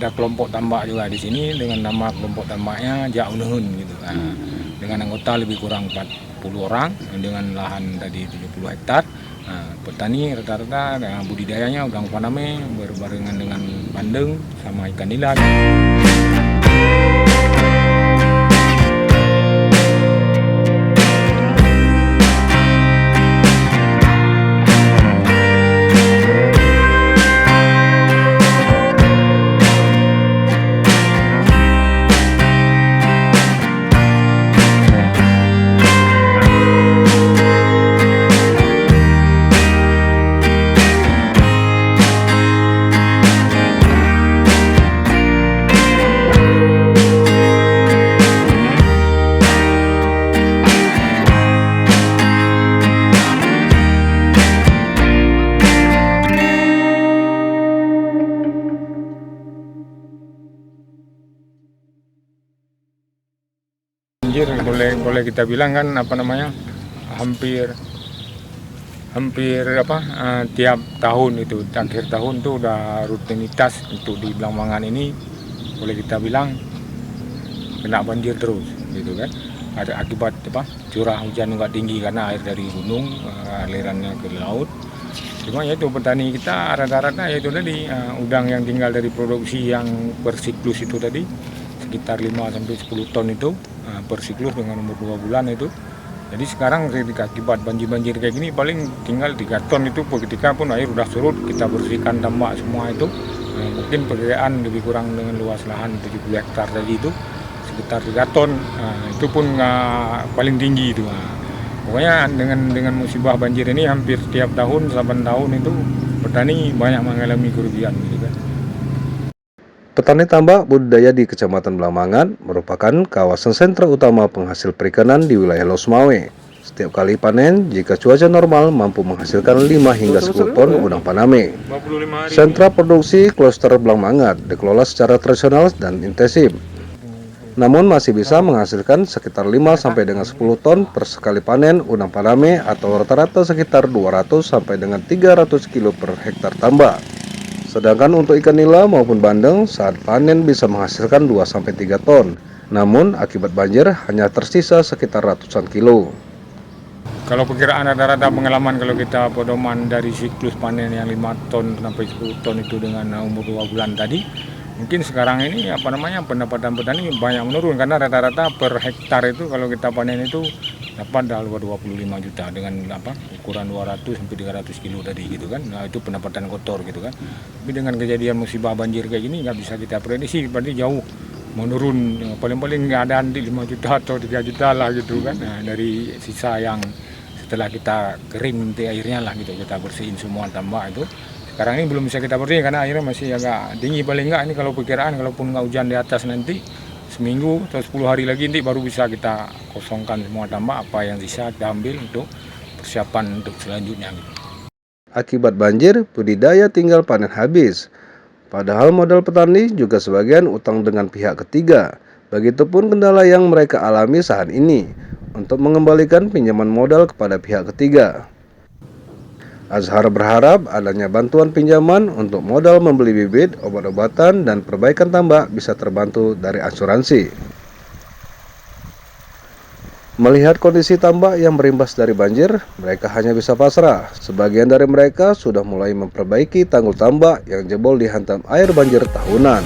ada kelompok tambak juga di sini dengan nama kelompok tambaknya Jaunehun gitu. Dengan anggota lebih kurang 40 orang dengan lahan tadi 70 hektar. Petani rata-rata budidayanya udang faname berbarengan dengan bandeng sama ikan nila. Banjir boleh kita bilang kan hampir tiap tahun itu akhir tahun tuh udah rutinitas untuk di Blambangan ini boleh kita bilang kena banjir terus gitu kan. Ada akibat curah hujan nggak tinggi karena air dari gunung alirannya ke laut. Cuma ya itu petani kita rata-rata yaitu tadi udang yang tinggal dari produksi yang per siklus itu tadi sekitar 5-10 ton itu per siklus dengan umur 2 bulan itu. Jadi sekarang akibat banjir kayak gini paling tinggal 3 ton itu ketika pun air udah surut kita bersihkan tambak semua itu. Mungkin perkiraan lebih kurang dengan luas lahan 70 hektar tadi itu sekitar 3 ton. Itu pun paling tinggi itu. Pokoknya dengan musibah banjir ini hampir setiap tahun 8 tahun itu petani banyak mengalami kerugian gitu kan. Petani tambak budidaya di Kecamatan Blambangan merupakan kawasan sentra utama penghasil perikanan di wilayah Losmawe. Setiap kali panen, jika cuaca normal mampu menghasilkan 5 hingga 10 ton udang faname. Sentra produksi kloster Blambangan dikelola secara tradisional dan intensif. Namun masih bisa menghasilkan sekitar 5 sampai dengan 10 ton per sekali panen udang faname atau rata-rata sekitar 200 sampai dengan 300 kilo per hektar tambak. Sedangkan untuk ikan nila maupun bandeng saat panen bisa menghasilkan 2-3 ton. Namun akibat banjir hanya tersisa sekitar ratusan kilo. Kalau perkiraan rata-rata pengalaman kalau kita pedoman dari siklus panen yang 5 ton sampai 10 ton itu dengan umur 2 bulan tadi, mungkin sekarang ini pendapatan petani banyak menurun karena rata-rata per hektar itu kalau kita panen itu dapat 25 juta dengan ukuran 200 sampai 300 kilo tadi gitu kan. Nah, itu pendapatan kotor gitu kan. Tapi dengan kejadian musibah banjir kayak gini nggak bisa kita prediksi, berarti jauh menurun, paling-paling nggak ada nanti 5 juta atau 3 juta lah gitu kan. Nah, dari sisa yang setelah kita kering nanti airnya lah gitu, kita bersihin semua tambak itu. Sekarang ini belum bisa kita bersihin karena airnya masih agak tinggi, paling enggak ini kalau perkiraan kalaupun nggak hujan di atas nanti seminggu atau 10 hari lagi nanti baru bisa kita kosongkan semua tambak, apa yang sisa kita ambil untuk persiapan untuk selanjutnya gitu. Akibat banjir, budidaya tinggal panen habis. Padahal modal petani juga sebagian utang dengan pihak ketiga. Begitupun kendala yang mereka alami saat ini untuk mengembalikan pinjaman modal kepada pihak ketiga. Azhar berharap adanya bantuan pinjaman untuk modal membeli bibit, obat-obatan, dan perbaikan tambak bisa terbantu dari asuransi. Melihat kondisi tambak yang berimbas dari banjir, mereka hanya bisa pasrah. Sebagian dari mereka sudah mulai memperbaiki tanggul tambak yang jebol dihantam air banjir tahunan.